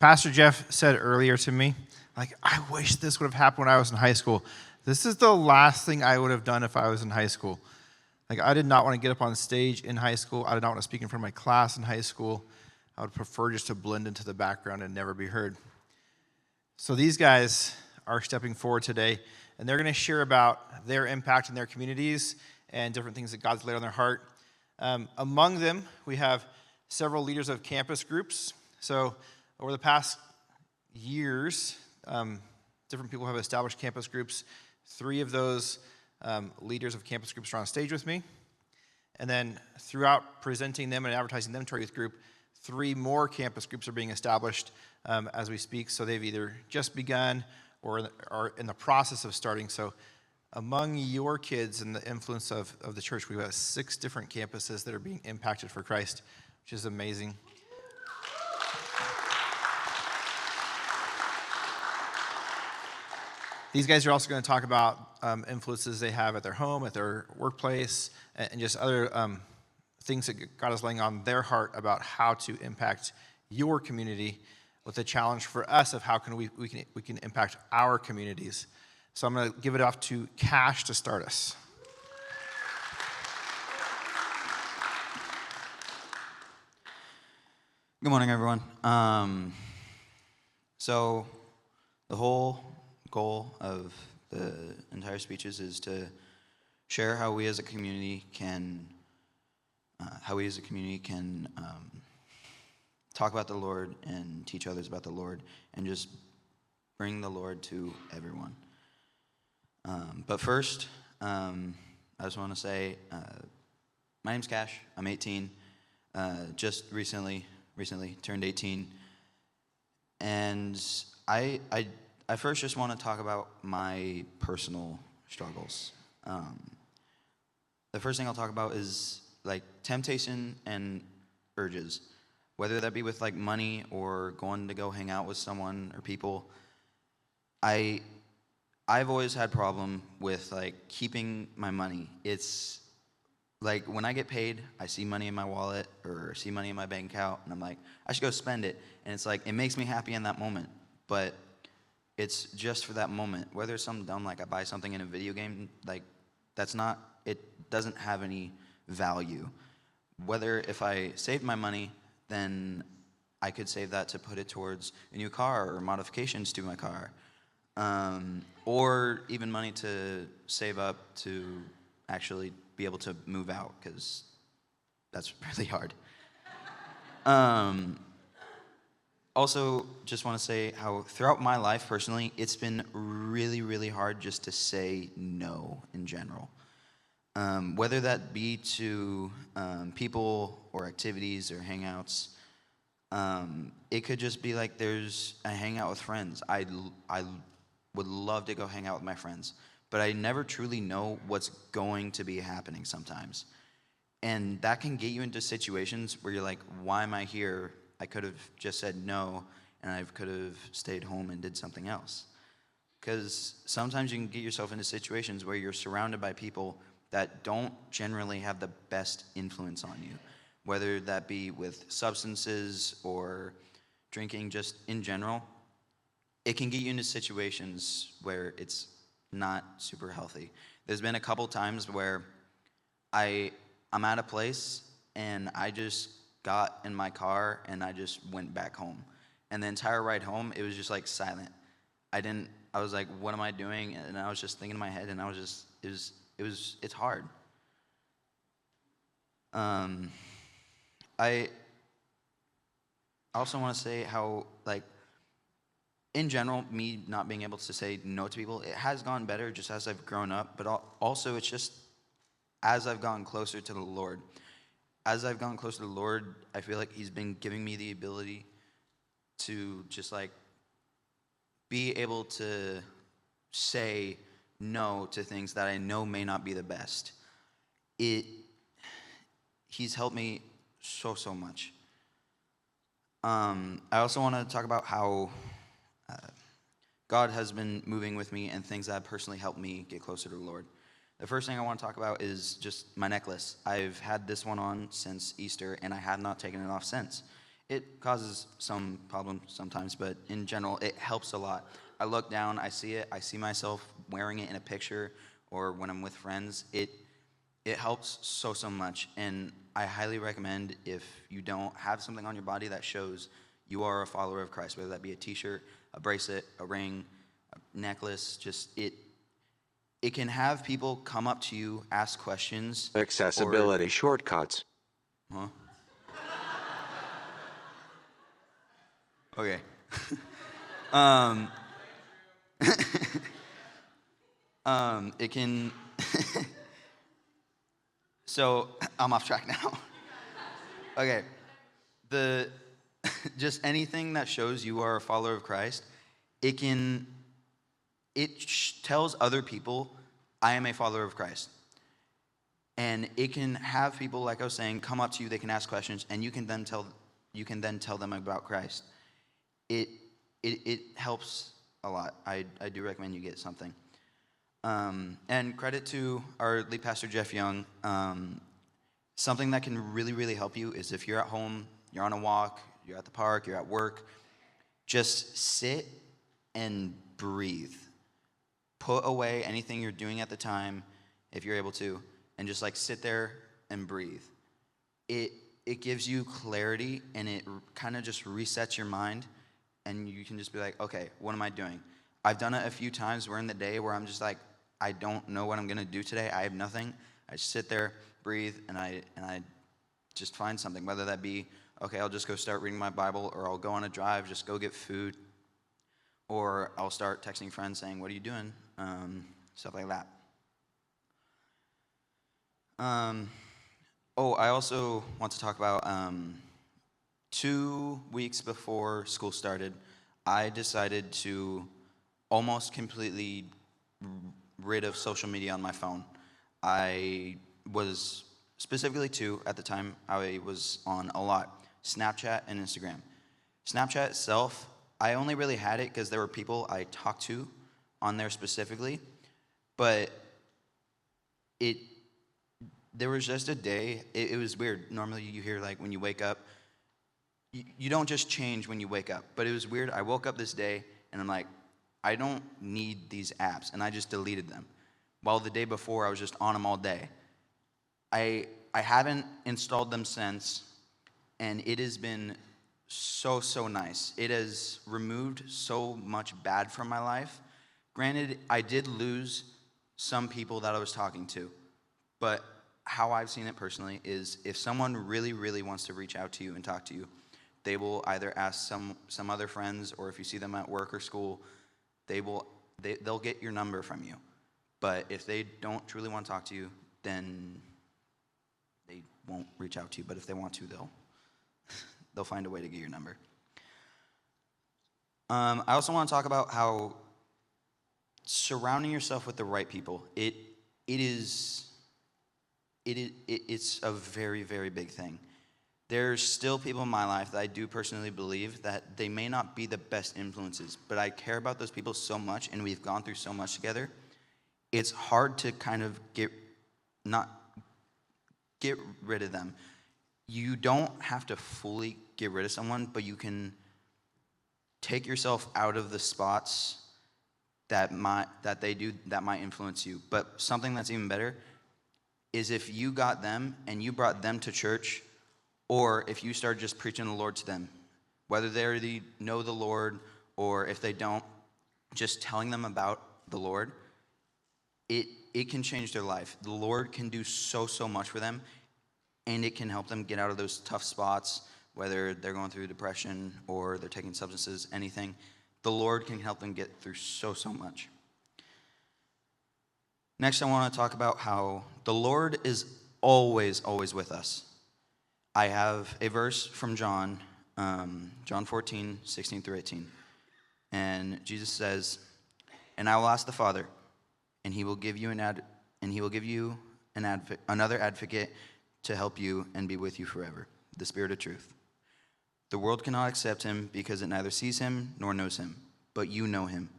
Pastor Jeff said earlier to me, like, I wish this would have happened when I was in high school. This is the last thing I would have done if I was in high school. Like, I did not want to get up on stage in high school. I did not want to speak in front of my class in high school. I would prefer just to blend into the background and never be heard. So these guys are stepping forward today, and they're going to share about their impact in their communities and different things that God's laid on their heart. Among them, we have several leaders of campus groups. So over the past years, different people have established campus groups. 3 of those leaders of campus groups are on stage with me. And then throughout presenting them and advertising them to our youth group, 3 more campus groups are being established as we speak. So they've either just begun or are in the process of starting. So among your kids and the influence of the church, we have 6 different campuses that are being impacted for Christ, which is amazing. These guys are also going to talk about influences they have at their home, at their workplace, and just other things that God is laying on their heart about how to impact your community, with a challenge for us of how can we can impact our communities. So I'm going to give it off to Cash to start us. Good morning, everyone. So the whole goal of the entire speeches is to share how we as a community can talk about the Lord and teach others about the Lord and just bring the Lord to everyone. But first, I just want to say my name's Cash. I'm 18. Just recently turned 18, and I first just want to talk about my personal struggles. The first thing I'll talk about is like temptation and urges, whether that be with like money or going to go hang out with someone or people. I've always had problem with like keeping my money. It's like when I get paid, I see money in my wallet or see money in my bank account, and I'm like, I should go spend it. And it's like, it makes me happy in that moment, but it's just for that moment. Whether it's something dumb like I buy something in a video game, like it doesn't have any value. Whether if I saved my money, then I could save that to put it towards a new car or modifications to my car, or even money to save up to actually be able to move out, because that's really hard. Also, just want to say how throughout my life personally, it's been really, really hard just to say no in general. Whether that be to people or activities or hangouts, it could just be like there's a hangout with friends. I would love to go hang out with my friends, but I never truly know what's going to be happening sometimes. And that can get you into situations where you're like, why am I here? I could have just said no, and I could have stayed home and did something else. Because sometimes you can get yourself into situations where you're surrounded by people that don't generally have the best influence on you, whether that be with substances or drinking just in general. It can get you into situations where it's not super healthy. There's been a couple times where I'm at a place and I just got in my car and I just went back home. And the entire ride home, it was just like silent. I was like, what am I doing? And I was just thinking in my head, and it's hard. I also want to say how, like, in general, me not being able to say no to people, it has gone better just as I've grown up, but also it's just as I've gotten closer to the Lord. As I've gotten closer to the Lord, I feel like He's been giving me the ability to just like be able to say no to things that I know may not be the best. He's helped me so much. I also want to talk about how God has been moving with me and things that have personally helped me get closer to the Lord. The first thing I want to talk about is just my necklace. I've had this one on since Easter, and I have not taken it off since. it causes some problems sometimes, but in general, it helps a lot. I look down, I see it, I see myself wearing it in a picture or when I'm with friends. It helps so much, and I highly recommend if you don't have something on your body that shows you are a follower of Christ, whether that be a t-shirt, a bracelet, a ring, a necklace, just it can have people come up to you, ask questions, Accessibility shortcuts. huh? Okay. It can. So I'm off track now. Okay. The just anything that shows you are a follower of Christ, it can tells other people, I am a follower of Christ. And it can have people, like I was saying, come up to you, they can ask questions, and you can then tell them about Christ. It helps a lot. I do recommend you get something. And credit to our lead pastor, Jeff Young. Something that can really help you is if you're at home, you're on a walk, you're at the park, you're at work, just sit and breathe. Put away anything you're doing at the time, if you're able to, and just like sit there and breathe. It gives you clarity, and it kind of just resets your mind, and you can just be like, okay, what am I doing? I've done it a few times where in the day where I'm just like, I don't know what I'm gonna do today. I have nothing. I just sit there, breathe, and I just find something, whether that be, okay, I'll just go start reading my Bible, or I'll go on a drive, just go get food, or I'll start texting friends saying, what are you doing? Stuff like that. I also want to talk about 2 weeks before school started, I decided to almost completely rid of social media on my phone. I was specifically 2 at the time I was on a lot, Snapchat and Instagram. Snapchat itself, I only really had it because there were people I talked to on there specifically, but there was just a day, it was weird. Normally you hear like when you wake up, you don't just change when you wake up, but it was weird. I woke up this day and I'm like, I don't need these apps, and I just deleted them. While the day before I was just on them all day. I haven't installed them since, and it has been so nice. It has removed so much bad from my life. Granted, I did lose some people that I was talking to, but how I've seen it personally is if someone really wants to reach out to you and talk to you, they will either ask some other friends, or if you see them at work or school, they'll get your number from you. But if they don't truly want to talk to you, then they won't reach out to you. But if they want to, they'll find a way to get your number. I also want to talk about how surrounding yourself with the right people, it's a very big thing. There's still people in my life that I do personally believe that they may not be the best influences, but I care about those people so much, and we've gone through so much together. It's hard to kind of not get rid of them. You don't have to fully get rid of someone, but you can take yourself out of the spots that might influence you. But something that's even better is if you got them and you brought them to church, or if you started just preaching the Lord to them, whether they already know the Lord or if they don't, just telling them about the Lord, it can change their life. The Lord can do so much for them, and it can help them get out of those tough spots, whether they're going through depression or they're taking substances, anything. The Lord can help them get through so much. Next, I want to talk about how the Lord is always with us. I have a verse from John 14, 16 through 18. And Jesus says, "And I will ask the Father, and he will give you another advocate to help you and be with you forever, the Spirit of truth. The world cannot accept him because it neither sees him nor knows him, but you know him,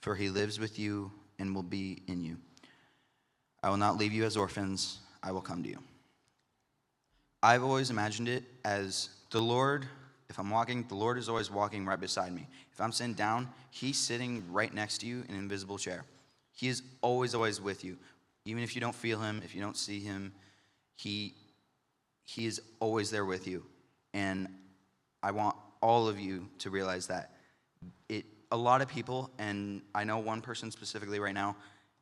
for he lives with you and will be in you. I will not leave you as orphans, I will come to you." I've always imagined it as the Lord If I'm walking, the Lord is always walking right beside me. If I'm sitting down, he's sitting right next to you in an invisible chair. He is always, always with you. Even if you don't feel him, if you don't see him, he is always there with you. And I want all of you to realize that. A lot of people, and I know one person specifically right now,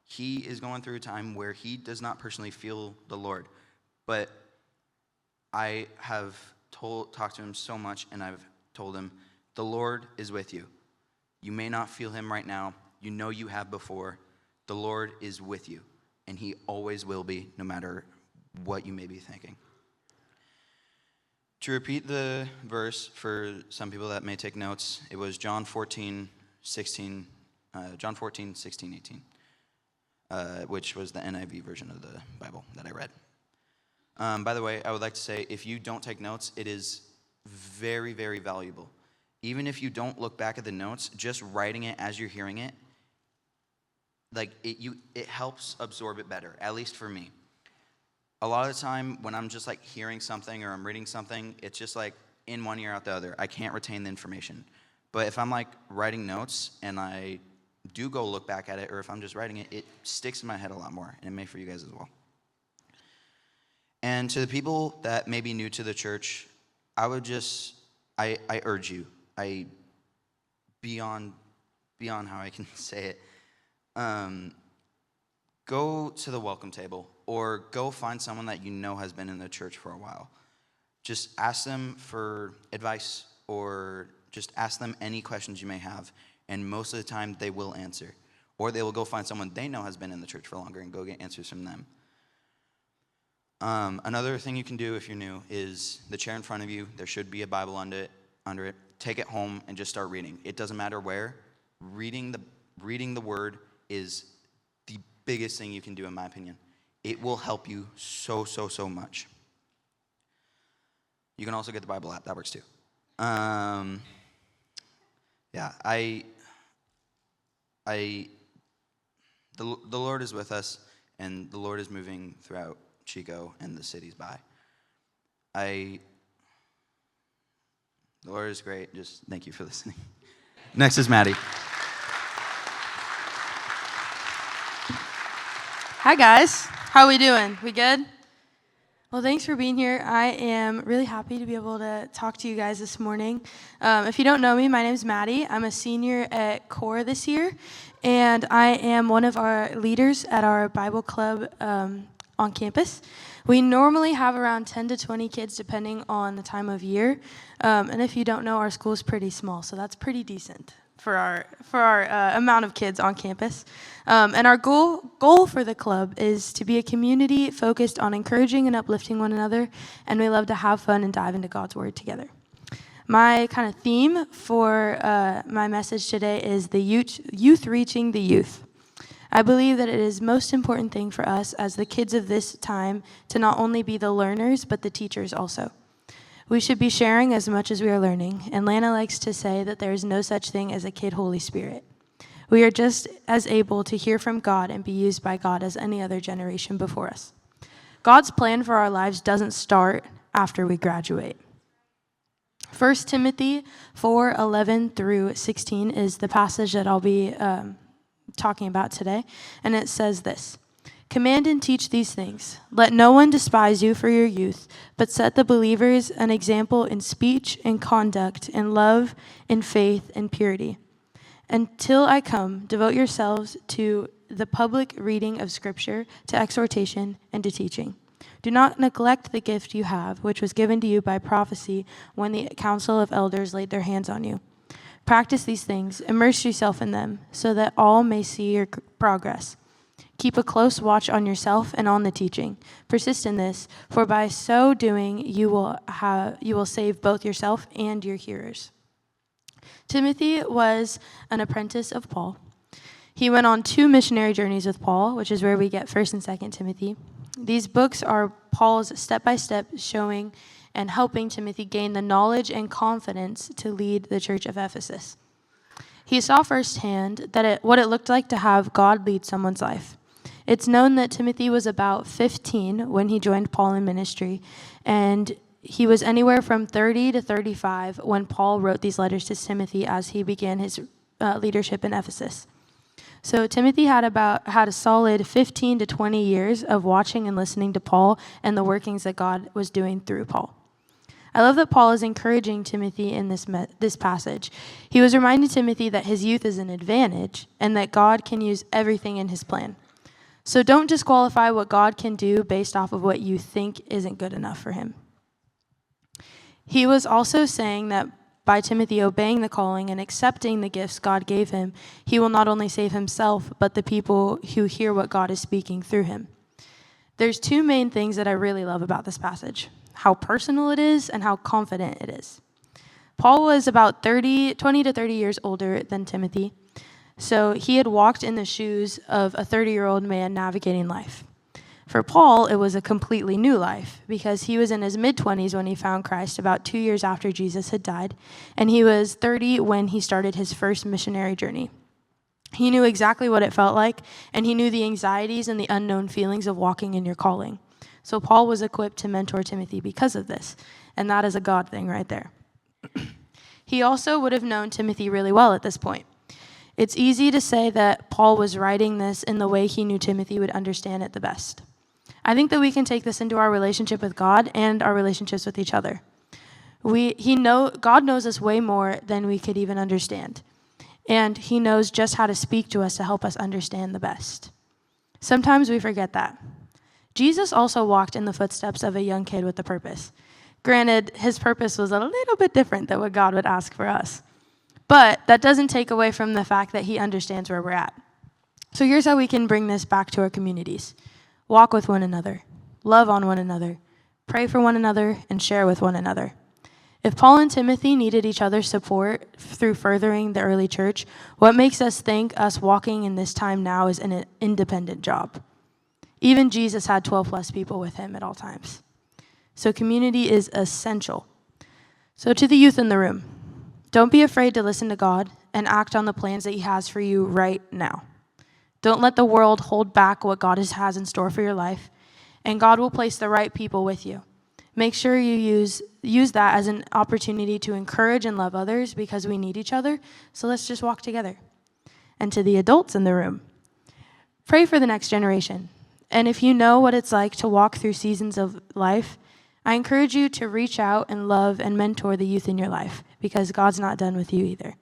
he is going through a time where he does not personally feel the Lord. But I have talked to him so much, and I've told him, the Lord is with you. You may not feel him right now. You know you have before. The Lord is with you, and he always will be, no matter what you may be thinking. To repeat the verse for some people that may take notes, it was John 14, 16, 18, which was the NIV version of the Bible that I read. By the way, I would like to say, if you don't take notes, it is very, very valuable. Even if you don't look back at the notes, just writing it as you're hearing it, it helps absorb it better, at least for me. A lot of the time when I'm just like hearing something or I'm reading something, it's just like in one ear out the other. I can't retain the information. But if I'm like writing notes and I do go look back at it, or if I'm just writing it, it sticks in my head a lot more, and it may for you guys as well. And to the people that may be new to the church, I urge you, beyond how I can say it, go to the welcome table, or go find someone that you know has been in the church for a while. Just ask them for advice, or just ask them any questions you may have, and most of the time they will answer. Or they will go find someone they know has been in the church for longer and go get answers from them. Another thing you can do if you're new is the chair in front of you, there should be a Bible under it. Take it home and just start reading. It doesn't matter where. Reading the word is the biggest thing you can do, in my opinion. It will help you so much. You can also get the Bible app. That works too. The Lord is with us, and the Lord is moving throughout Chico and the cities by. The Lord is great. Just thank you for listening. Next is Maddie. Hi guys, how are we doing? We good? Well, thanks for being here. I am really happy to be able to talk to you guys this morning. If you don't know me, my name is Maddie. I'm a senior at CORE this year, and I am one of our leaders at our Bible club on campus. We normally have around 10 to 20 kids depending on the time of year, and if you don't know, our school is pretty small, so that's pretty decent for our amount of kids on campus. And our goal for the club is to be a community focused on encouraging and uplifting one another, and we love to have fun and dive into God's Word together. My kind of theme for my message today is the youth reaching the youth. I believe that it is most important thing for us as the kids of this time to not only be the learners, but the teachers also. We should be sharing as much as we are learning, and Lana likes to say that there is no such thing as a kid Holy Spirit. We are just as able to hear from God and be used by God as any other generation before us. God's plan for our lives doesn't start after we graduate. 1 Timothy 4:11 through 16 is the passage that I'll be talking about today, and it says this: "Command and teach these things. Let no one despise you for your youth, but set the believers an example in speech and conduct, in love, in faith, and purity. Until I come, devote yourselves to the public reading of Scripture, to exhortation, and to teaching. Do not neglect the gift you have, which was given to you by prophecy when the council of elders laid their hands on you. Practice these things, immerse yourself in them, so that all may see your progress. Keep a close watch on yourself and on the teaching. Persist in this, for by so doing you will save both yourself and your hearers." Timothy was an apprentice of Paul. He went on 2 missionary journeys with Paul, which is where we get 1st and 2nd Timothy. These books are Paul's step-by-step showing and helping Timothy gain the knowledge and confidence to lead the church of Ephesus. He saw firsthand what it looked like to have God lead someone's life. It's known that Timothy was about 15 when he joined Paul in ministry, and he was anywhere from 30 to 35 when Paul wrote these letters to Timothy as he began his leadership in Ephesus. So Timothy had a solid 15 to 20 years of watching and listening to Paul and the workings that God was doing through Paul. I love that Paul is encouraging Timothy in this passage. He was reminding Timothy that his youth is an advantage and that God can use everything in his plan. So don't disqualify what God can do based off of what you think isn't good enough for him. He was also saying that by Timothy obeying the calling and accepting the gifts God gave him, he will not only save himself, but the people who hear what God is speaking through him. There's two main things that I really love about this passage: how personal it is and how confident it is. Paul was about 20 to 30 years older than Timothy, so he had walked in the shoes of a 30-year-old man navigating life. For Paul, it was a completely new life because he was in his mid-20s when he found Christ about 2 years after Jesus had died, and he was 30 when he started his first missionary journey. He knew exactly what it felt like, and he knew the anxieties and the unknown feelings of walking in your calling. So Paul was equipped to mentor Timothy because of this, and that is a God thing right there. He also would have known Timothy really well at this point. It's easy to say that Paul was writing this in the way he knew Timothy would understand it the best. I think that we can take this into our relationship with God and our relationships with each other. God knows us way more than we could even understand, and he knows just how to speak to us to help us understand the best. Sometimes we forget that. Jesus also walked in the footsteps of a young kid with a purpose. Granted, his purpose was a little bit different than what God would ask for us. But that doesn't take away from the fact that he understands where we're at. So here's how we can bring this back to our communities. Walk with one another, love on one another, pray for one another, and share with one another. If Paul and Timothy needed each other's support through furthering the early church, what makes us think us walking in this time now is an independent job? Even Jesus had 12 plus people with him at all times. So community is essential. So to the youth in the room, don't be afraid to listen to God and act on the plans that he has for you right now. Don't let the world hold back what God has in store for your life, and God will place the right people with you. Make sure you use that as an opportunity to encourage and love others because we need each other, so let's just walk together. And to the adults in the room, pray for the next generation. And if you know what it's like to walk through seasons of life, I encourage you to reach out and love and mentor the youth in your life because God's not done with you either.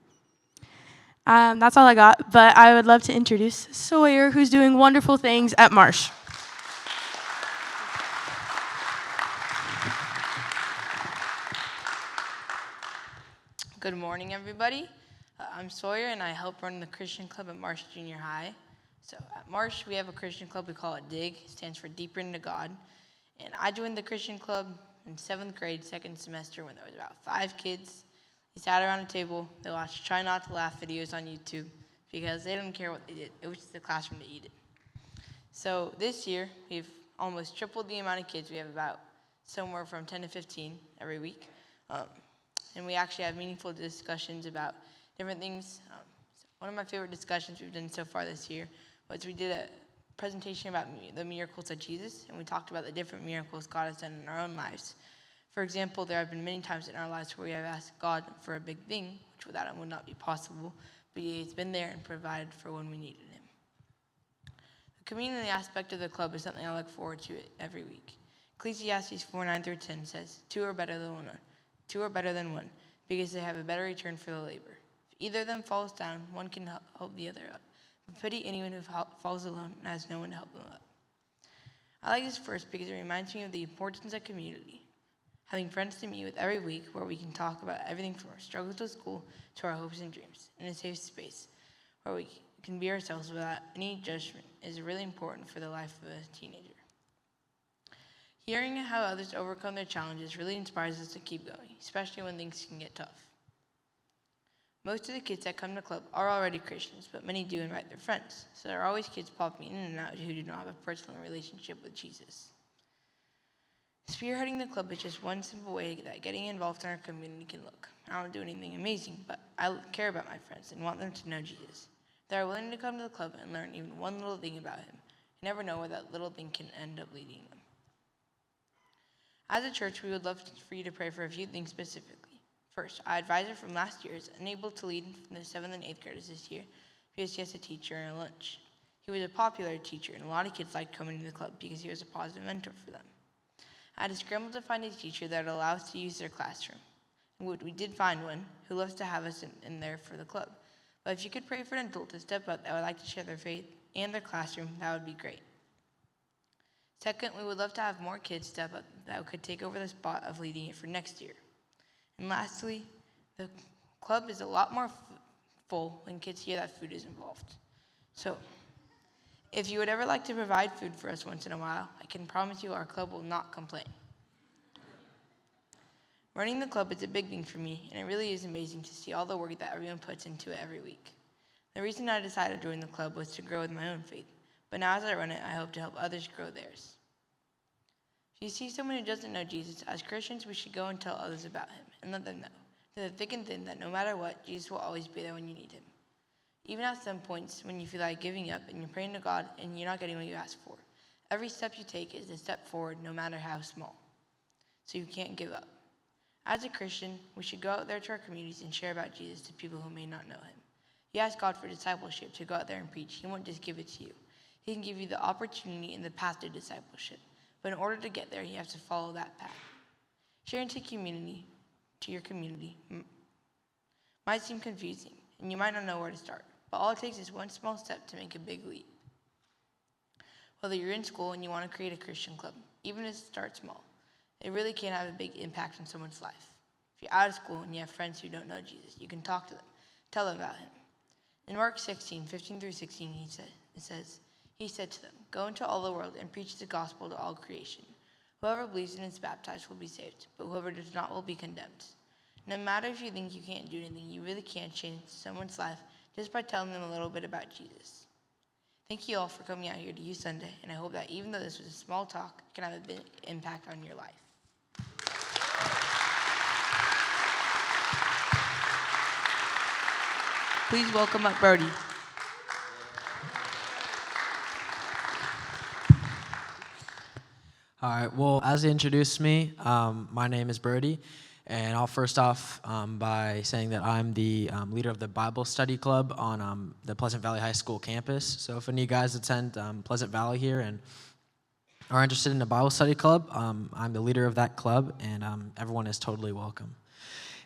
That's all I got, but I would love to introduce Sawyer, who's doing wonderful things at Marsh. Good morning, everybody. I'm Sawyer, and I help run the Christian Club at Marsh Junior High. So at Marsh, we have a Christian club we call it DIG. It stands for Deeper into God. And I joined the Christian club in 7th grade, second semester, when there was about 5 kids. They sat around a table. They watched Try Not to Laugh videos on YouTube because they didn't care what they did. It was just the classroom to eat it. So this year, we've almost tripled the amount of kids. We have about somewhere from 10 to 15 every week. And we actually have meaningful discussions about different things. One of my favorite discussions we've done so far this year was we did a presentation about the miracles of Jesus, and we talked about the different miracles God has done in our own lives. For example, there have been many times in our lives where we have asked God for a big thing, which without him would not be possible, but he's been there and provided for when we needed him. The community aspect of the club is something I look forward to every week. Ecclesiastes 4:9-10 says, two are better than one, because they have a better return for the labor. If either of them falls down, one can help the other up. But pity anyone who falls alone and has no one to help them up. I like this verse because it reminds me of the importance of community. Having friends to meet with every week where we can talk about everything from our struggles with school to our hopes and dreams in a safe space where we can be ourselves without any judgment is really important for the life of a teenager. Hearing how others overcome their challenges really inspires us to keep going, especially when things can get tough. Most of the kids that come to club are already Christians, but many do invite their friends, so there are always kids popping in and out who do not have a personal relationship with Jesus. Spearheading the club is just one simple way that getting involved in our community can look. I don't do anything amazing, but I care about my friends and want them to know Jesus. They are willing to come to the club and learn even one little thing about him. You never know where that little thing can end up leading them. As a church, we would love for you to pray for a few things specifically. First, our advisor from last year is unable to lead the 7th and 8th graders this year because he has a teacher and a lunch. He was a popular teacher, and a lot of kids liked coming to the club because he was a positive mentor for them. I had to scramble to find a teacher that would allow us to use their classroom. And we did find one who loves to have us in there for the club. But if you could pray for an adult to step up that would like to share their faith and their classroom, that would be great. Second, we would love to have more kids step up that could take over the spot of leading it for next year. And lastly, the club is a lot more full when kids hear that food is involved. So, if you would ever like to provide food for us once in a while, I can promise you our club will not complain. Running the club is a big thing for me, and it really is amazing to see all the work that everyone puts into it every week. The reason I decided to join the club was to grow with my own faith, but now as I run it, I hope to help others grow theirs. If you see someone who doesn't know Jesus, as Christians, we should go and tell others about him and let them know, to the thick and thin, that no matter what, Jesus will always be there when you need him. Even at some points when you feel like giving up and you're praying to God and you're not getting what you asked for, every step you take is a step forward, no matter how small. So you can't give up. As a Christian, we should go out there to our communities and share about Jesus to people who may not know him. You ask God for discipleship to go out there and preach. He won't just give it to you. He can give you the opportunity and the path to discipleship. But in order to get there, you have to follow that path. Sharing to your community might seem confusing, and you might not know where to start. But all it takes is one small step to make a big leap. Whether you're in school and you want to create a Christian club, even if it starts small, it really can have a big impact on someone's life. If you're out of school and you have friends who don't know Jesus, you can talk to them, tell them about him. In Mark 16:15-16, he said to them, "Go into all the world and preach the gospel to all creation. Whoever believes and is baptized will be saved, but whoever does not will be condemned." No matter if you think you can't do anything, you really can change someone's life just by telling them a little bit about Jesus. Thank you all for coming out here to Youth Sunday, and I hope that even though this was a small talk, it can have a big impact on your life. Please welcome up Brody. All right, well, as he introduced me, my name is Brody, and I'll first off by saying that I'm the leader of the Bible Study Club on the Pleasant Valley High School campus. So if any of you guys attend Pleasant Valley here and are interested in a Bible Study Club, I'm the leader of that club, and everyone is totally welcome.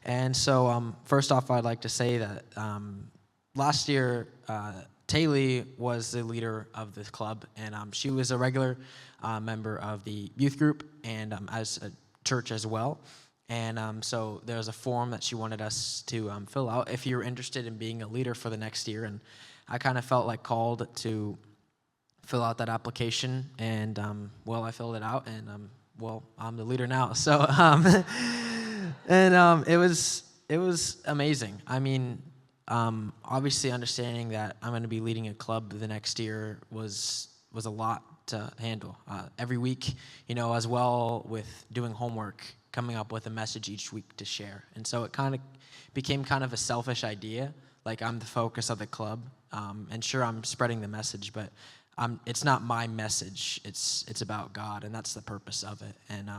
And so first off, I'd like to say that last year, Taylor was the leader of the club, and she was a regular member of the youth group and as a church as well. And so there was a form that she wanted us to fill out if you're interested in being a leader for the next year. And I kind of felt like called to fill out that application, and I filled it out, and I'm the leader now. So it was amazing. I mean, obviously understanding that I'm going to be leading a club the next year was a lot to handle. Every week, as well with doing homework, coming up with a message each week to share. And so it kind of became kind of a selfish idea, like I'm the focus of the club. And sure, I'm spreading the message, but it's not my message. It's about God, and that's the purpose of it. And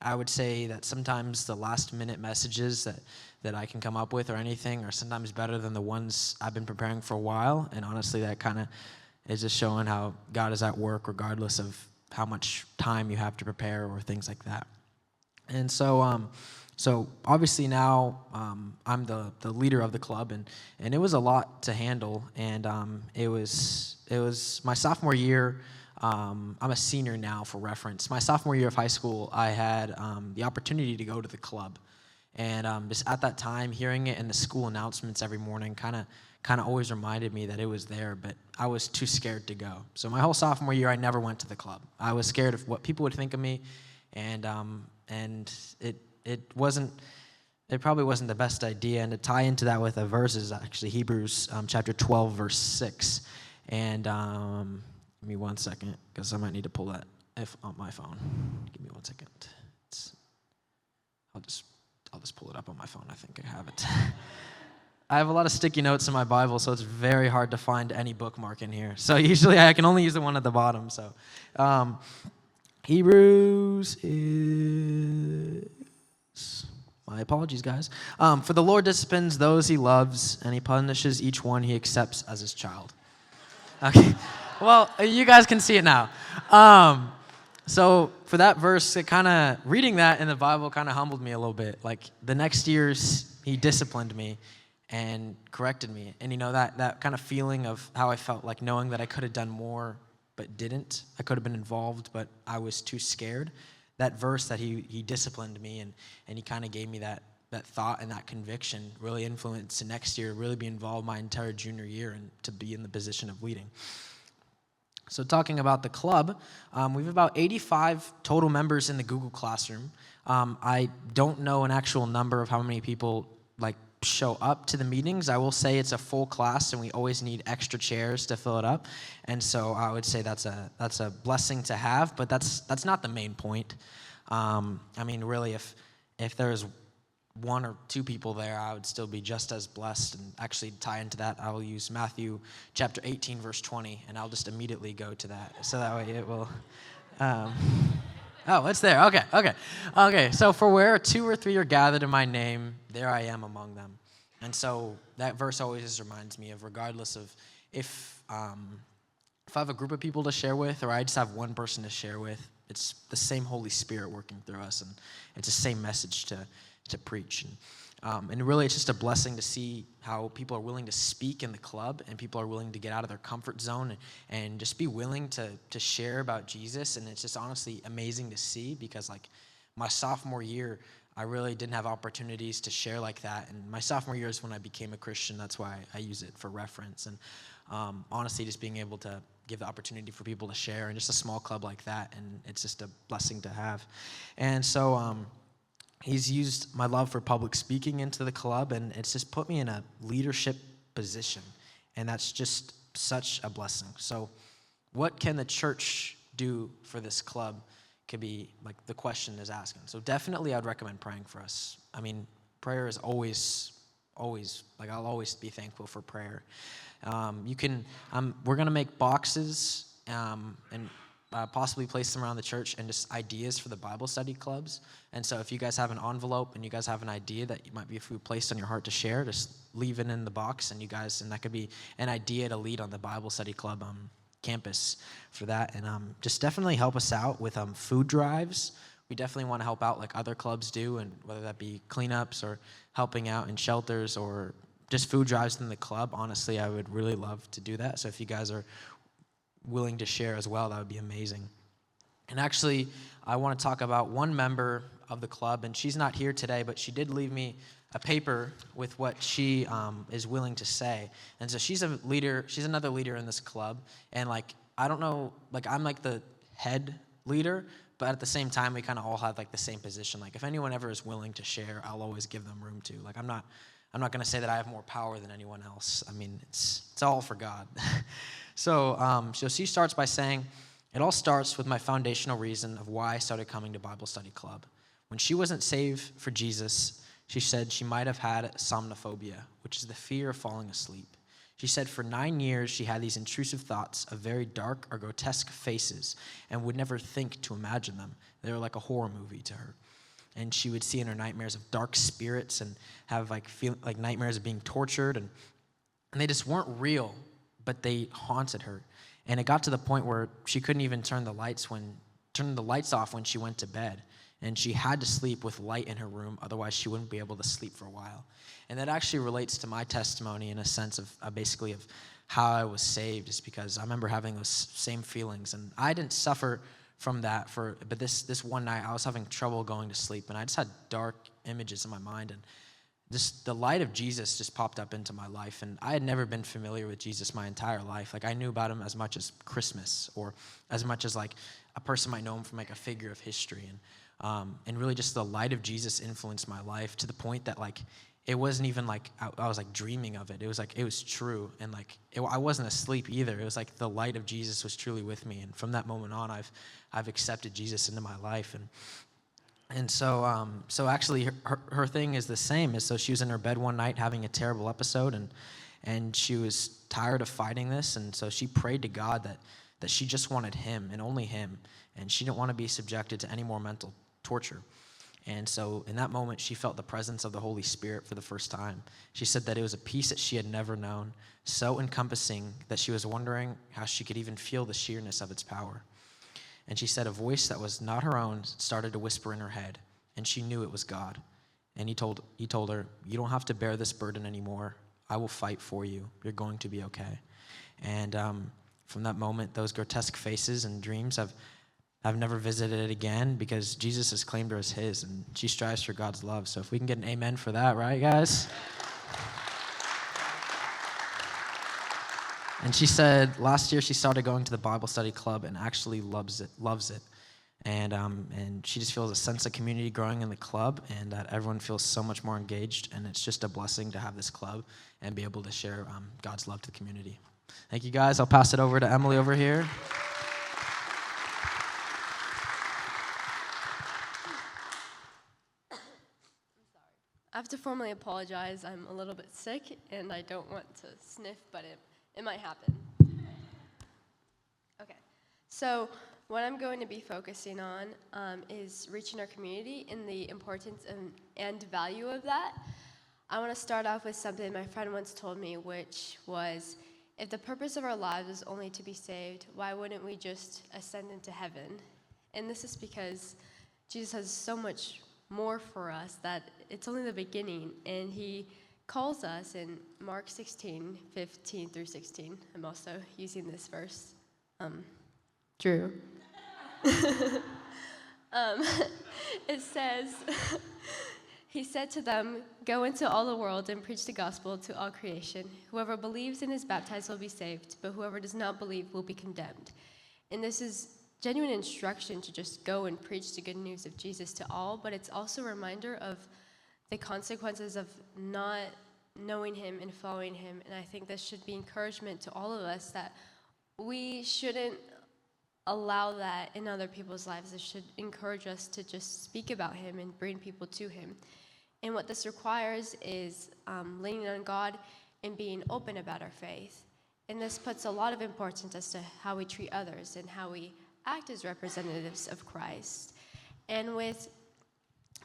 I would say that sometimes the last-minute messages that I can come up with or anything are sometimes better than the ones I've been preparing for a while. And honestly, that kind of is just showing how God is at work regardless of how much time you have to prepare or things like that. And so obviously now I'm the leader of the club, and it was a lot to handle. And it was my sophomore year. I'm a senior now, for reference. My sophomore year of high school, I had the opportunity to go to the club, and just at that time, hearing it in the school announcements every morning kind of always reminded me that it was there, but I was too scared to go. So my whole sophomore year, I never went to the club. I was scared of what people would think of me, and it probably wasn't the best idea. And to tie into that with a verse is actually Hebrews chapter 12, verse 6. And give me 1 second, because I might need to pull that on my phone. Give me 1 second. I'll just pull it up on my phone. I think I have it. I have a lot of sticky notes in my Bible, so it's very hard to find any bookmark in here. So usually I can only use the one at the bottom. So Hebrews is, my apologies, guys. For the Lord disciplines those he loves, and he punishes each one he accepts as his child. Okay, well, you guys can see it now. So for that verse, reading that in the Bible kind of humbled me a little bit. Like the next years, he disciplined me and corrected me. And that kind of feeling of how I felt, like knowing that I could have done more but didn't. I could have been involved, but I was too scared. That verse that he disciplined me and he kind of gave me that thought and that conviction really influenced the next year, really be involved my entire junior year and to be in the position of leading. So talking about the club, we have about 85 total members in the Google Classroom. I don't know an actual number of how many people show up to the meetings. I will say it's a full class, and we always need extra chairs to fill it up. And so I would say that's a blessing to have, but that's not the main point. Really, if there's one or two people there, I would still be just as blessed. And actually tie into that, I will use Matthew chapter 18, verse 20, and I'll just immediately go to that. So that way it will... it's there. Okay. So for where 2 or 3 are gathered in my name, there I am among them. And so that verse always just reminds me of, regardless of if I have a group of people to share with or I just have one person to share with, it's the same Holy Spirit working through us, and it's the same message to preach. And really, it's just a blessing to see how people are willing to speak in the club, and people are willing to get out of their comfort zone and just be willing to share about Jesus. And it's just honestly amazing to see, because my sophomore year, I really didn't have opportunities to share like that. And my sophomore year is when I became a Christian. That's why I use it for reference. And honestly, just being able to give the opportunity for people to share in just a small club like that, and it's just a blessing to have. And so he's used my love for public speaking into the club, and it's just put me in a leadership position, and that's just such a blessing. So what can the church do for this club could be the question is asking. So definitely I'd recommend praying for us. Prayer is always, I'll always be thankful for prayer. We're going to make boxes and possibly place them around the church, and just ideas for the Bible study clubs. And so if you guys have an envelope and you guys have an idea that you might be placed on your heart to share, just leave it in the box, and that could be an idea to lead on the Bible study club campus for that. And just definitely help us out with food drives. We definitely want to help out like other clubs do, and whether that be cleanups or helping out in shelters or just food drives in the club. Honestly, I would really love to do that. So if you guys are willing to share as well, that would be amazing. And actually, I want to talk about one member of the club, and she's not here today, but she did leave me a paper with what she is willing to say. And so she's a leader, she's another leader in this club, and I don't know, I'm the head leader, but at the same time, we kind of all have the same position. If anyone ever is willing to share, I'll always give them room to. I'm not going to say that I have more power than anyone else. It's all for God. So she starts by saying, it all starts with my foundational reason of why I started coming to Bible Study Club. When she wasn't saved for Jesus, she said she might have had somnophobia, which is the fear of falling asleep. She said for 9 years she had these intrusive thoughts of very dark or grotesque faces and would never think to imagine them. They were like a horror movie to her. And she would see in her nightmares of dark spirits and have nightmares of being tortured, and they just weren't real, but they haunted her. And it got to the point where she couldn't even turn the lights off when she went to bed. And she had to sleep with light in her room, otherwise she wouldn't be able to sleep for a while. And that actually relates to my testimony in a sense of basically of how I was saved, is because I remember having those same feelings. And I didn't suffer from that but this one night I was having trouble going to sleep, and I just had dark images in my mind, and the light of Jesus just popped up into my life. And I had never been familiar with Jesus my entire life. I knew about him as much as Christmas, or as much as a person might know him from a figure of history. And really just the light of Jesus influenced my life to the point that it wasn't even I was dreaming of it. It was it was true. And I wasn't asleep either. It was the light of Jesus was truly with me. And from that moment on, I've accepted Jesus into my life. And so actually her thing is the same. So she was in her bed one night having a terrible episode, and she was tired of fighting this. And so she prayed to God that she just wanted him and only him. and she didn't want to be subjected to any more mental torture. And so in that moment, she felt the presence of the Holy Spirit for the first time. She said that it was a peace that she had never known, so encompassing that she was wondering how she could even feel the sheerness of its power. And she said a voice that was not her own started to whisper in her head, and she knew it was God. And he told her, "You don't have to bear this burden anymore. I will fight for you. You're going to be okay." And from that moment, those grotesque faces and dreams I've never visited it again, because Jesus has claimed her as his, and she strives for God's love. So if we can get an amen for that, right, guys? And she said last year she started going to the Bible study club and actually loves it. And she just feels a sense of community growing in the club, and that everyone feels so much more engaged, and it's just a blessing to have this club and be able to share God's love to the community. Thank you, guys. I'll pass it over to Emily over here. I have to formally apologize. I'm a little bit sick, and I don't want to sniff, but it might happen. Okay, so what I'm going to be focusing on is reaching our community and the importance and value of that. I want to start off with something my friend once told me, which was, if the purpose of our lives is only to be saved, why wouldn't we just ascend into heaven? And this is because Jesus has so much more for us that it's only the beginning, and he calls us in Mark 16:15 through 16. I'm also using this verse. Drew. It says, he said to them, "Go into all the world and preach the gospel to all creation. Whoever believes and is baptized will be saved, but whoever does not believe will be condemned." And this is genuine instruction to just go and preach the good news of Jesus to all, but it's also a reminder of the consequences of not knowing him and following him. And I think this should be encouragement to all of us, that we shouldn't allow that in other people's lives. It should encourage us to just speak about him and bring people to him. And what this requires is leaning on God and being open about our faith. And this puts a lot of importance as to how we treat others and how we act as representatives of Christ. And with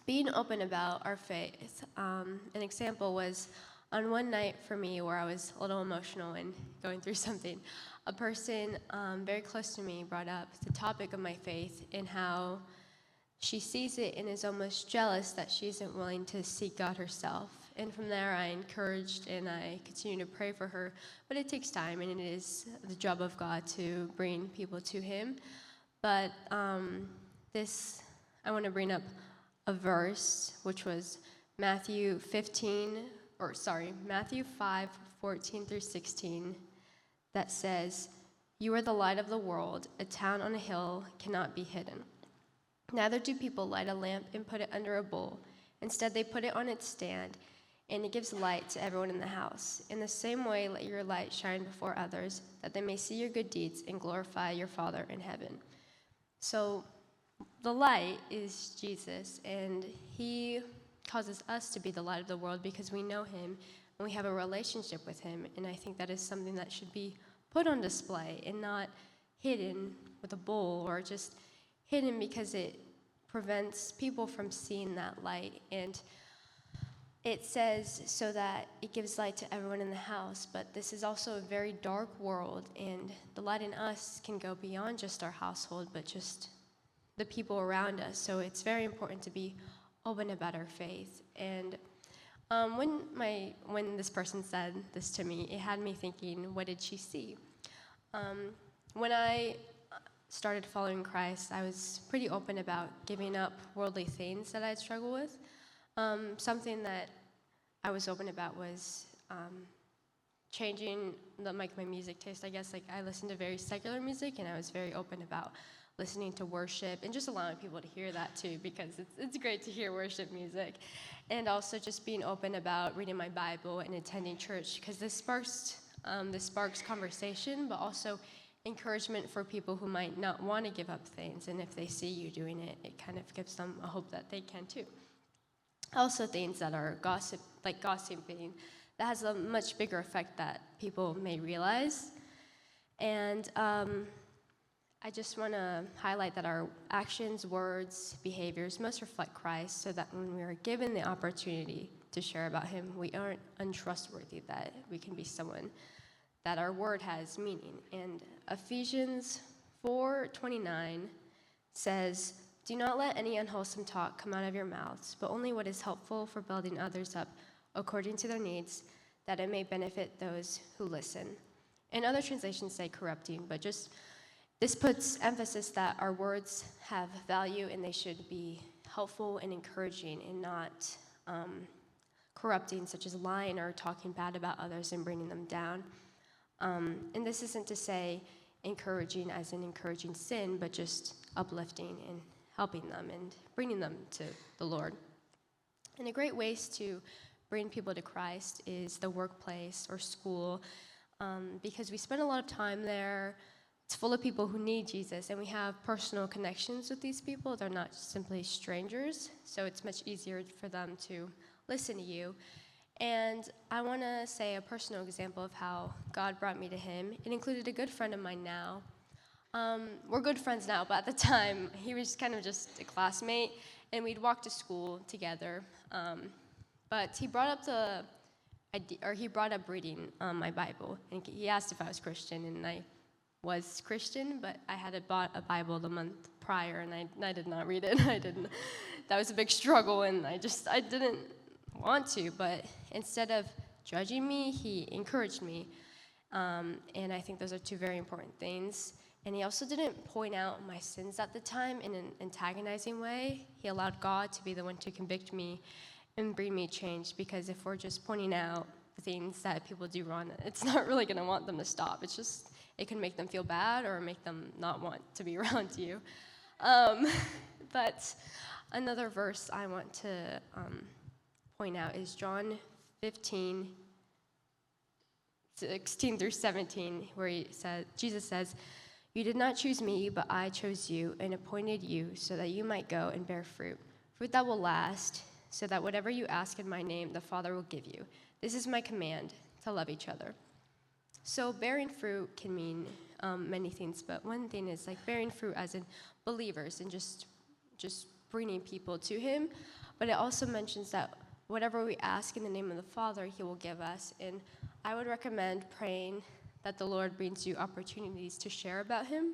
being open about our faith, an example was on one night for me where I was a little emotional and going through something. A person very close to me brought up the topic of my faith and how she sees it and is almost jealous that she isn't willing to seek God herself. And from there, I encouraged and I continue to pray for her. But it takes time, and it is the job of God to bring people to him. But I want to bring up a verse, which was Matthew 5:14 through 16, that says, "You are the light of the world. A town on a hill cannot be hidden. Neither do people light a lamp and put it under a bowl. Instead, they put it on its stand, and it gives light to everyone in the house. In the same way, let your light shine before others, that they may see your good deeds and glorify your Father in heaven." So the light is Jesus, and he causes us to be the light of the world because we know him and we have a relationship with him. And I think that is something that should be put on display and not hidden with a bowl, or just hidden because it prevents people from seeing that light. And it says so that it gives light to everyone in the house, but this is also a very dark world, and the light in us can go beyond just our household, but just the people around us. So it's very important to be open about our faith. And when this person said this to me, it had me thinking, what did she see? When I started following Christ, I was pretty open about giving up worldly things that I'd struggle with. Something that I was open about was changing my music taste, I guess. Like, I listened to very secular music, and I was very open about listening to worship and just allowing people to hear that too, because it's great to hear worship music. And also just being open about reading my Bible and attending church, because this sparks conversation, but also encouragement for people who might not want to give up things. And if they see you doing it, it kind of gives them a hope that they can too. Also things that are gossiping, that has a much bigger effect that people may realize. And I just want to highlight that our actions, words, behaviors must reflect Christ so that when we are given the opportunity to share about him, we aren't untrustworthy, that we can be someone that our word has meaning. And Ephesians 4:29 says, "Do not let any unwholesome talk come out of your mouths, but only what is helpful for building others up according to their needs, that it may benefit those who listen." And other translations say corrupting, but just this puts emphasis that our words have value and they should be helpful and encouraging and not corrupting, such as lying or talking bad about others and bringing them down. And this isn't to say encouraging as in encouraging sin, but just uplifting and helping them and bringing them to the Lord. And a great ways to bring people to Christ is the workplace or school, because we spend a lot of time there. It's full of people who need Jesus, and we have personal connections with these people. They're not simply strangers, so it's much easier for them to listen to you. And I want to say a personal example of how God brought me to him. It included a good friend of mine now. We're good friends now, but at the time, he was kind of just a classmate, and we'd walk to school together. But he brought up reading my Bible, and he asked if I was Christian, and I was Christian, but I had bought a Bible the month prior, and I did not read it. That was a big struggle, and I didn't want to, but instead of judging me, he encouraged me, and I think those are two very important things. And he also didn't point out my sins at the time in an antagonizing way. He allowed God to be the one to convict me and bring me change, because if we're just pointing out the things that people do wrong, it's not really going to want them to stop. It's just, it can make them feel bad or make them not want to be around you. But another verse I want to point out is John 15:16-17, where Jesus says, "You did not choose me, but I chose you and appointed you so that you might go and bear fruit that will last, so that whatever you ask in my name, the Father will give you. This is my command, to love each other." So bearing fruit can mean many things, but one thing is like bearing fruit as in believers and just bringing people to him. But it also mentions that whatever we ask in the name of the Father, he will give us. And I would recommend praying that the Lord brings you opportunities to share about him,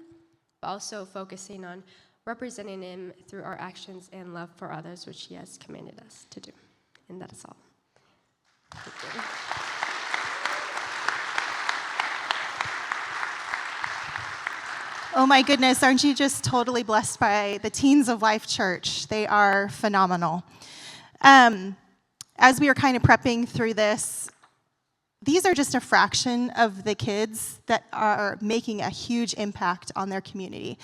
but also focusing on representing him through our actions and love for others, which he has commanded us to do. And that is all. Thank you. Oh my goodness, aren't you just totally blessed by the Teens of Life Church? They are phenomenal. As we are kind of prepping through this, these are just a fraction of the kids that are making a huge impact on their community.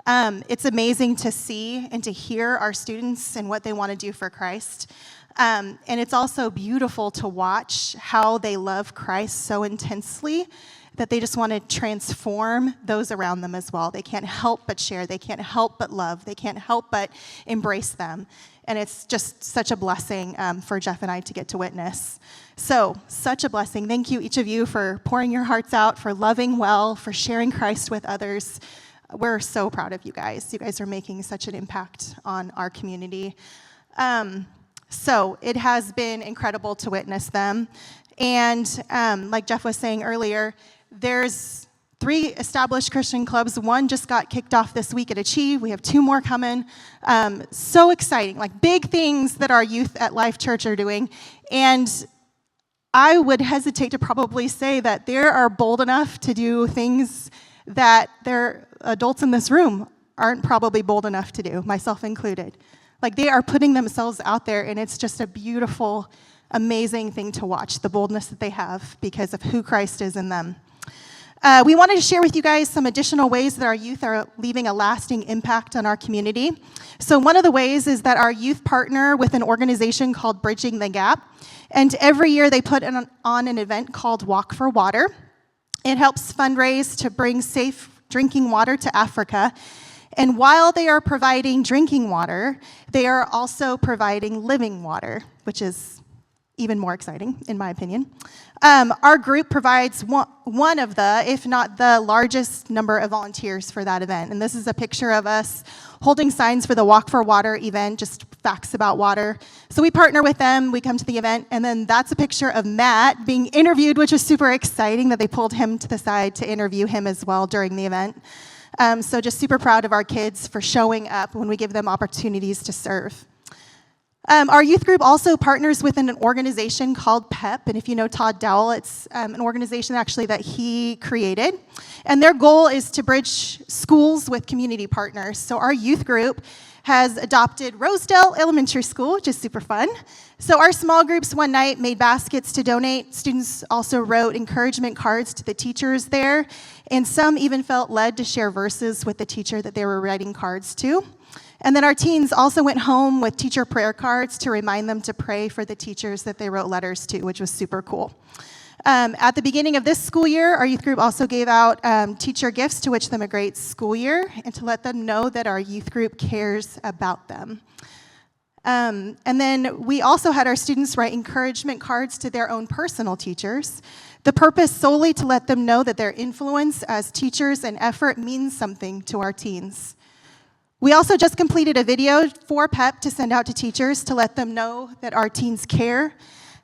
It's amazing to see and to hear our students and what they want to do for Christ. And it's also beautiful to watch how they love Christ so intensely that they just want to transform those around them as well. They can't help but share. They can't help but love. They can't help but embrace them. And it's just such a blessing for Jeff and I to get to witness. So, such a blessing. Thank you, each of you, for pouring your hearts out, for loving well, for sharing Christ with others. We're so proud of you guys. You guys are making such an impact on our community. So, it has been incredible to witness them. And like Jeff was saying earlier, there's 3 established Christian clubs. 1 just got kicked off this week at Achieve. We have 2 more coming. So exciting, like big things that our youth at Life Church are doing. And I would hesitate to probably say that they are bold enough to do things that their adults in this room aren't probably bold enough to do, myself included. Like they are putting themselves out there, and it's just a beautiful, amazing thing to watch, the boldness that they have because of who Christ is in them. We wanted to share with you guys some additional ways that our youth are leaving a lasting impact on our community. So one of the ways is that our youth partner with an organization called Bridging the Gap. And every year they put on an event called Walk for Water. It helps fundraise to bring safe drinking water to Africa. And while they are providing drinking water, they are also providing living water, which is even more exciting, in my opinion. Our group provides one of the, if not the largest number of volunteers for that event. And this is a picture of us holding signs for the Walk for Water event, just facts about water. So we partner with them, we come to the event, and then that's a picture of Matt being interviewed, which was super exciting that they pulled him to the side to interview him as well during the event. So just super proud of our kids for showing up when we give them opportunities to serve. Our youth group also partners with an organization called PEP, and if you know Todd Dowell, it's an organization actually that he created. And their goal is to bridge schools with community partners. So our youth group has adopted Rosedale Elementary School, which is super fun. So our small groups one night made baskets to donate. Students also wrote encouragement cards to the teachers there, and some even felt led to share verses with the teacher that they were writing cards to. And then our teens also went home with teacher prayer cards to remind them to pray for the teachers that they wrote letters to, which was super cool. At the beginning of this school year, our youth group also gave out teacher gifts to wish them a great school year and to let them know that our youth group cares about them. And then we also had our students write encouragement cards to their own personal teachers. The purpose solely to let them know that their influence as teachers and effort means something to our teens. We also just completed a video for PEP to send out to teachers to let them know that our teens care.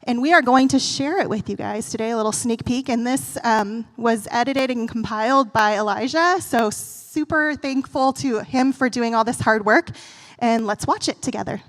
And we are going to share it with you guys today, a little sneak peek. And this was edited and compiled by Elijah. So super thankful to him for doing all this hard work. And let's watch it together.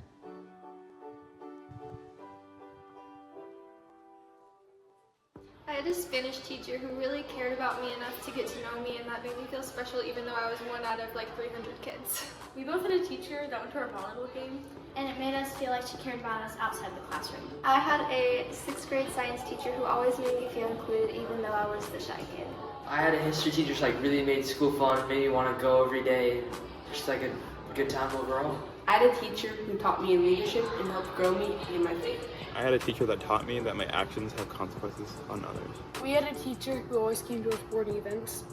I had a Spanish teacher who really cared about me enough to get to know me, and that made me feel special even though I was one out of like 300 kids. We both had a teacher that went to our volleyball game, and it made us feel like she cared about us outside the classroom. I had a 6th grade science teacher who always made me feel included even though I was the shy kid. I had a history teacher who really made school fun, made me want to go every day, just like a good time overall. I had a teacher who taught me in leadership and helped grow me in my faith. I had a teacher that taught me that my actions have consequences on others. We had a teacher who always came to our sporting events.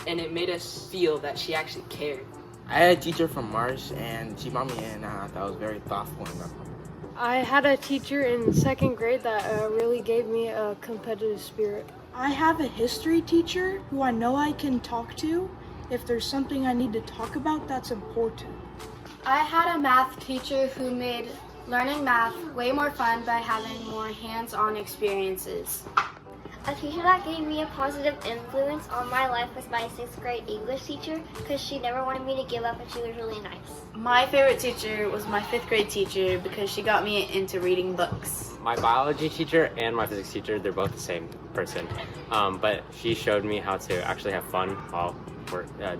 And it made us feel that she actually cared. I had a teacher from Marsh, and she brought me in, and I thought it was very thoughtful and helpful. I had a teacher in 2nd grade that really gave me a competitive spirit. I have a history teacher who I know I can talk to if there's something I need to talk about that's important. I had a math teacher who made learning math way more fun by having more hands-on experiences. A teacher that gave me a positive influence on my life was my 6th grade English teacher because she never wanted me to give up and she was really nice. My favorite teacher was my 5th grade teacher because she got me into reading books. My biology teacher and my physics teacher, they're both the same person, but she showed me how to actually have fun while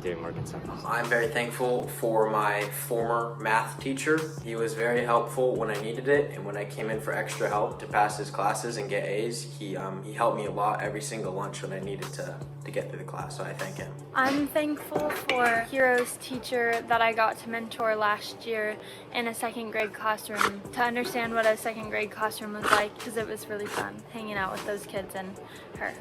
doing work and stuff. I'm very thankful for my former math teacher. He was very helpful when I needed it, and when I came in for extra help to pass his classes and get A's, he helped me a lot every single lunch when I needed to get through the class, so I thank him. I'm thankful for Heroes teacher that I got to mentor last year in a 2nd grade classroom to understand what a 2nd grade classroom was like, because it was really fun hanging out with those kids and her.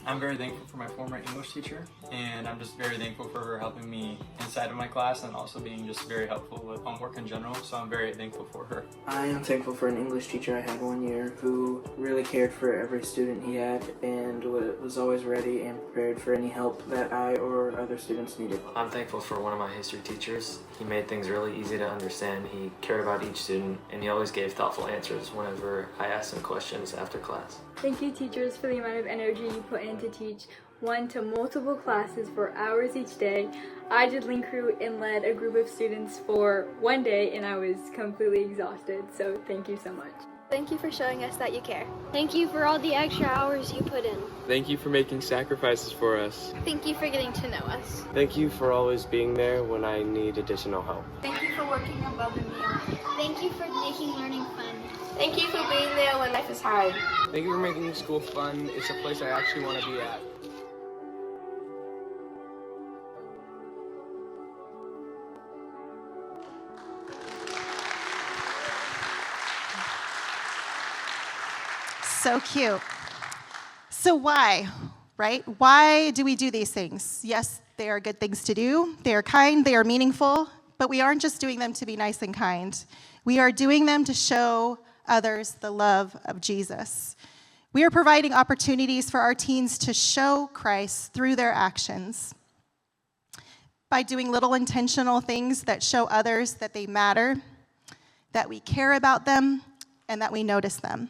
I'm very thankful for my former English teacher, and I'm just very thankful for her helping me inside of my class and also being just very helpful with homework in general, so I'm very thankful for her. I am thankful for an English teacher I had one year who really cared for every student he had and was always ready and prepared for any help that I or other students needed. I'm thankful for one of my history teachers. He made things really easy to understand. He cared about each student, and he always gave thoughtful answers whenever I asked him questions after class. Thank you, teachers, for the amount of energy you put in to teach 1 to multiple classes for hours each day. I did link crew and led a group of students for 1 day, and I was completely exhausted, so thank you so much. Thank you for showing us that you care. Thank you for all the extra hours you put in. Thank you for making sacrifices for us. Thank you for getting to know us. Thank you for always being there when I need additional help. Thank you for working above and beyond. Thank you for making learning fun. Thank you for being there when life is hard. Thank you for making school fun. It's a place I actually want to be at. So cute. So why, right? Why do we do these things? Yes, they are good things to do. They are kind, they are meaningful, but we aren't just doing them to be nice and kind. We are doing them to show others the love of Jesus. We are providing opportunities for our teens to show Christ through their actions by doing little intentional things that show others that they matter, that we care about them, and that we notice them.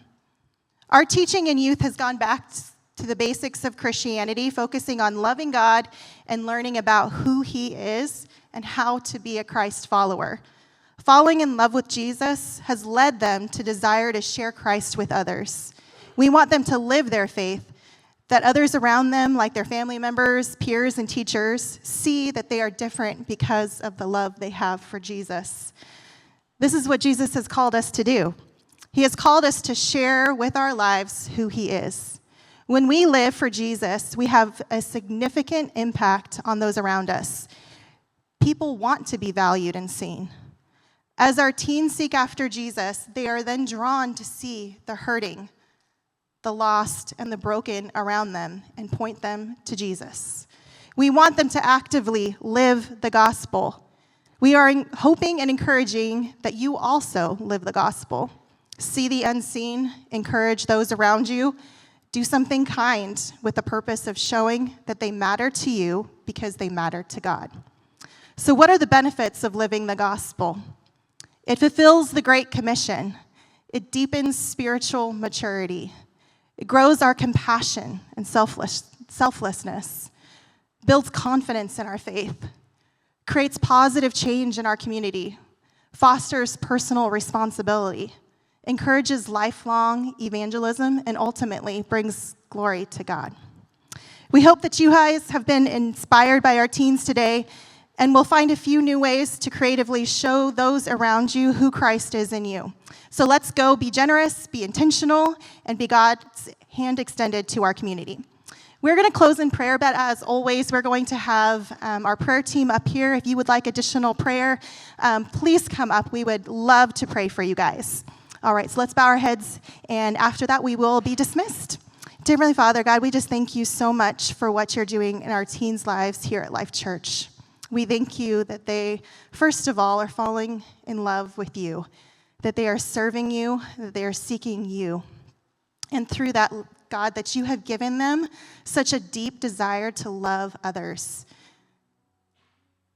Our teaching in youth has gone back to the basics of Christianity, focusing on loving God and learning about who He is and how to be a Christ follower. Falling in love with Jesus has led them to desire to share Christ with others. We want them to live their faith, that others around them, like their family members, peers, and teachers, see that they are different because of the love they have for Jesus. This is what Jesus has called us to do. He has called us to share with our lives who He is. When we live for Jesus, we have a significant impact on those around us. People want to be valued and seen. As our teens seek after Jesus, they are then drawn to see the hurting, the lost, and the broken around them and point them to Jesus. We want them to actively live the gospel. We are hoping and encouraging that you also live the gospel. See the unseen, encourage those around you, do something kind with the purpose of showing that they matter to you because they matter to God. So what are the benefits of living the gospel? It fulfills the Great Commission. It deepens spiritual maturity. It grows our compassion and selflessness, builds confidence in our faith, creates positive change in our community, fosters personal responsibility, encourages lifelong evangelism, and ultimately brings glory to God. We hope that you guys have been inspired by our teens today and will find a few new ways to creatively show those around you who Christ is in you. So let's go be generous, be intentional, and be God's hand extended to our community. We're going to close in prayer, but as always, we're going to have our prayer team up here. If you would like additional prayer, please come up. We would love to pray for you guys. All right, so let's bow our heads, and after that, we will be dismissed. Dear Heavenly Father, God, we just thank you so much for what you're doing in our teens' lives here at Life Church. We thank you that they, first of all, are falling in love with you, that they are serving you, that they are seeking you. And through that, God, that you have given them such a deep desire to love others,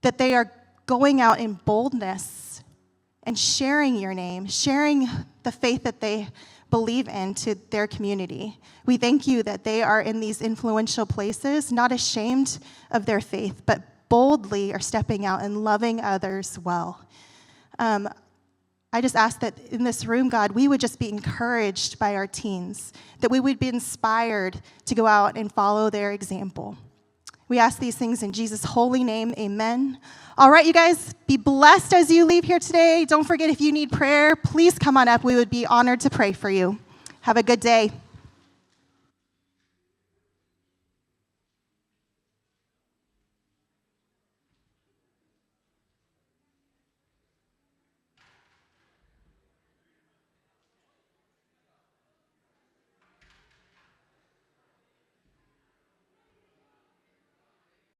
that they are going out in boldness and sharing your name, sharing the faith that they believe in to their community. We thank you that they are in these influential places, not ashamed of their faith, but boldly are stepping out and loving others well. I just ask that in this room, God, we would just be encouraged by our teens, that we would be inspired to go out and follow their example. We ask these things in Jesus' holy name, amen. All right, you guys, be blessed as you leave here today. Don't forget, if you need prayer, please come on up. We would be honored to pray for you. Have a good day.